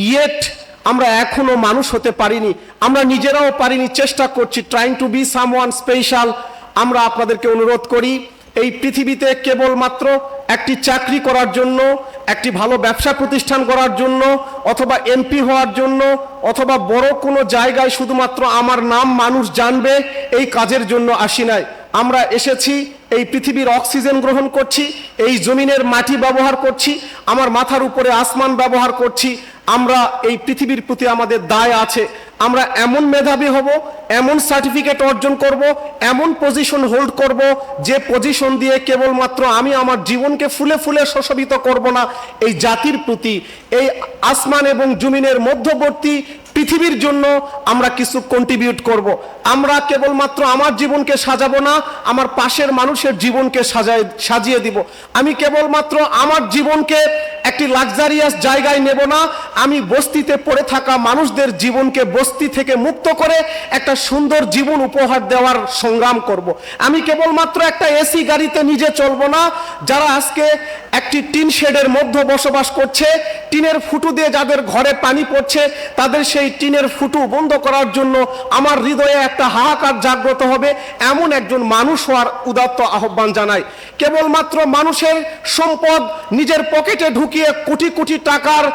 Yet আমরা এখনো মানুষ হতে পারিনি, আমরা নিজেরাও পারিনি, চেষ্টা করছি, trying to B someone special. আমরা আপনাদেরকে অনুরোধ করি, এই পৃথিবীতে কেবলমাত্র একটি চাকরি করার জন্য, একটি ভালো ব্যবসা প্রতিষ্ঠান করার জন্য, অথবা এমপি হওয়ার জন্য, অথবা বড় কোনো জায়গায় শুধুমাত্র আমার নাম মানুষ জানবে এই কাজের জন্য আসি নাই। আমরা এসেছি এই পৃথিবীর অক্সিজেন গ্রহণ করছি, এই জমিনের মাটি ব্যবহার করছি, আমার মাথার উপরে আসমান ব্যবহার করছি। আমরা এই পৃথিবীর প্রতি আমাদের দায় আছে। আমরা এমন মেধাবী হব, এমন সার্টিফিকেট অর্জন করব, এমন পজিশন হোল্ড করব, যে পজিশন দিয়ে কেবলমাত্র আমি আমার জীবনকে ফুলে ফুলে সুশোভিত করব না, এই জাতির প্রতি, এই আসমান এবং জমিনের মধ্যবর্তী পৃথিবীর জন্য আমরা কিছু কন্ট্রিবিউট করব। আমরা কেবলমাত্র আমার জীবনকে সাজাবো না, আমার পাশের মানুষের জীবনকে সাজিয়ে দিব। আমি কেবলমাত্র আমার জীবনকে একটি লাক্সারিয়াস জায়গায় নেব না, আমি বস্তিতে পড়ে থাকা মানুষদের জীবনকে বস্তি থেকে মুক্ত করে একটা সুন্দর জীবন উপহার দেওয়ার সংগ্রাম করব। আমি কেবলমাত্র একটা এসি গাড়িতে নিজে চলবো না, যারা আজকে একটি টিন শেডের মধ্যে বসবাস করছে, টিনের ফুটো দিয়ে যাদের ঘরে পানি পড়ছে, তাদের সেই টিনের ফুটো বন্ধ করার জন্য আমার হৃদয়ে একটা হাহাকার জাগ্রত হবে, এমন একজন মানুষ হওয়ার উদাত্ত আহ্বান জানাই। কেবলমাত্র মানুষের সম্পদ নিজের পকেটে ঢুকিয়ে কোটি কোটি টাকার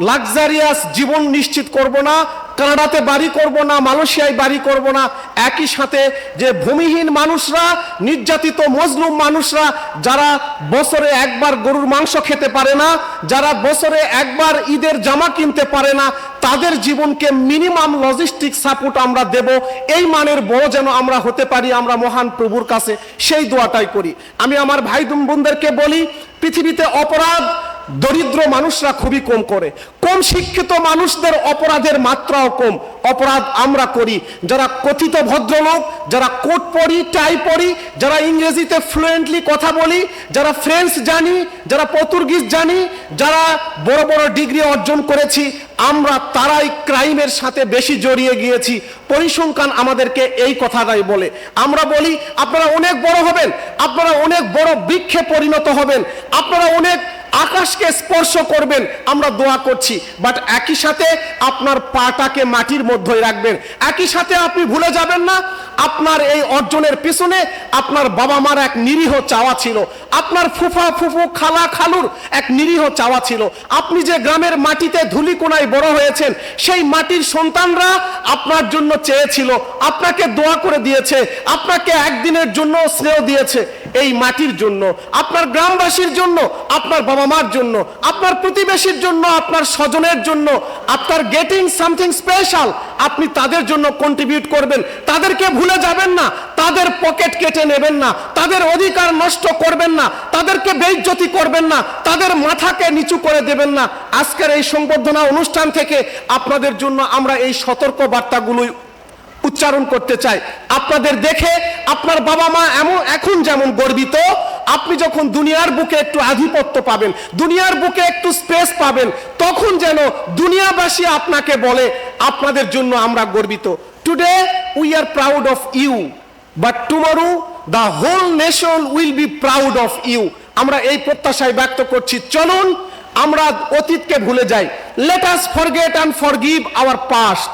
লাক্সারিয়াস জীবন নিশ্চিত করব না, কানাডাতে বাড়ি করব না, মালয়েশিয়ায় বাড়ি করব না। একই সাথে যে ভূমিহীন মানুষরা, নির্যাতিত মজলুম মানুষরা, যারা বছরে একবার গরুর মাংস খেতে পারে না, যারা বছরে একবার ঈদের জামা কিনতে পারে না, তাদের জীবনকে মিনিমাম লজিস্টিক সাপোর্ট আমরা দেব। এই মানের বড় যেন আমরা হতে পারি, আমরা মহান প্রভুর কাছে সেই দোয়াটাই করি। আমি আমার ভাই বোনদেরকে বলি, পৃথিবীতে অপরাধ দরিদ্র মানুষরা খুবই কম করে, কম শিক্ষিত মানুষদের অপরাধের মাত্রাও কম। অপরাধ আমরা করি যারা কথিত ভদ্রলোক, যারা কোট পরি, টাই পরি, যারা ইংরেজিতে ফ্লুয়েন্টলি কথা বলি, যারা ফ্রেঞ্চ জানি, যারা পর্তুগিজ জানি, যারা বড় বড় ডিগ্রি অর্জন করেছি, আমরা তারাই ক্রাইমের সাথে বেশি জড়িয়ে গিয়েছি। পরিসংখ্যান আমাদেরকে এই কথাটাই বলে। আমরা বলি আপনারা অনেক বড় হবেন, আপনারা অনেক বড় বৃক্ষে পরিণত হবেন, আপনারা অনেক আকাশকে স্পর্শ করবেন, আমরা দোয়া করছি। বাট একই সাথে আপনার পাটাকে মাটির মধ্যেই রাখবেন। একই সাথে আপনি ভুলে যাবেন না, আপনার এই অর্জনের পিছনে আপনার বাবা মার এক নিরীহ চাওয়া ছিল, আপনার ফুফা ফুফু খালা খালুর এক নিরীহ চাওয়া ছিল। আপনি যে গ্রামের মাটিতে ধুলিকোনায় বড় হয়েছেন, সেই মাটির সন্তানরা আপনার জন্য চেয়েছিল, আপনাকে দোয়া করে দিয়েছে, আপনাকে একদিনের জন্য স্নেহ দিয়েছে। এই মাটির জন্য, আপনার গ্রামবাসীর জন্য, আপনার বাবা মার জন্য, আপনার প্রতিবেশীর জন্য, আপনার স্বজনের জন্য, আপনার গেটিং সামথিং স্পেশাল, আপনি তাদের জন্য কন্ট্রিবিউট করবেন। তাদেরকে ভুলে যাবেন না, তাদের পকেট কেটে নেবেন না, তাদের অধিকার নষ্ট করবেন না, তাদেরকে বেইজ্জতি করবেন না, তাদের মাথাকে নিচু করে দেবেন না। আজকের এই সংবর্ধনা অনুষ্ঠান থেকে আপনাদের জন্য আমরা এই সতর্ক বার্তাগুলোই উচ্চারণ করতে চাই। আপনাদের দেখে আপনার বাবা মা এখন যেমন গর্বিত, আপনি যখন দুনিয়ার বুকে একটু আধিপত্য পাবেন, দুনিয়ার বুকে একটু স্পেস পাবেন, তখন যেন দুনিয়াবাসী আপনাকে বলে আপনাদের জন্য আমরা গর্বিত। Today we are proud of you, but tomorrow the whole nation will be proud of you. আমরা এই প্রত্যাশায় ব্যক্ত করছি, চলুন আমরা অতীতকে ভুলে যাই। Let us forget and forgive hour past.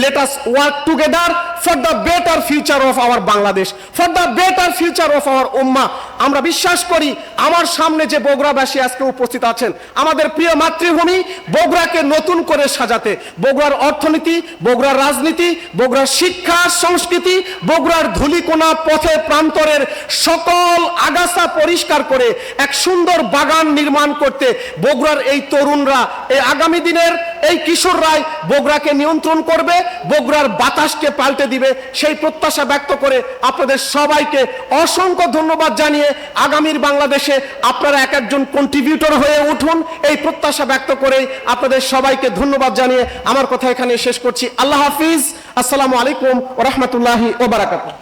Let us work together for the better future of our Bangladesh, for the better future of our Ummah. আমরা বিশ্বাস করি আমার সামনে যে বগুড়াবাসী আজকে উপস্থিত আছেন, আমাদের প্রিয় মাতৃভূমি বগুড়াকে নতুন করে সাজাতে, বগুড়ার অর্থনীতি, বগুড়ার রাজনীতি, বগুড়ার শিক্ষা সংস্কৃতি, বগুড়ার ধুলিকোনা পথে প্রান্তরের সকল আগাছা পরিষ্কার করে এক সুন্দর বাগান নির্মাণ করতে বগুড়ার এই তরুণরা, এই আগামী দিনের এই কিশোররাই বগুড়াকে নিয়ন্ত্রণ করবে, বগুড়ার বাতাসকে পাল্টে দিবে। সেই প্রত্যাশা ব্যক্ত করে আপনাদের সবাইকে অসংখ্য ধন্যবাদ জানিয়ে আগামীর বাংলাদেশে আপনারা এক একজন কন্ট্রিবিউটর হয়ে উঠুন, এই প্রত্যাশা ব্যক্ত করে আপনাদের সবাইকে ধন্যবাদ জানিয়ে আমার কথা এখানে শেষ করছি। আল্লাহ হাফিজ, আসসালামু আলাইকুম ওয়া রাহমাতুল্লাহি ওয়া বারাকাতুহু।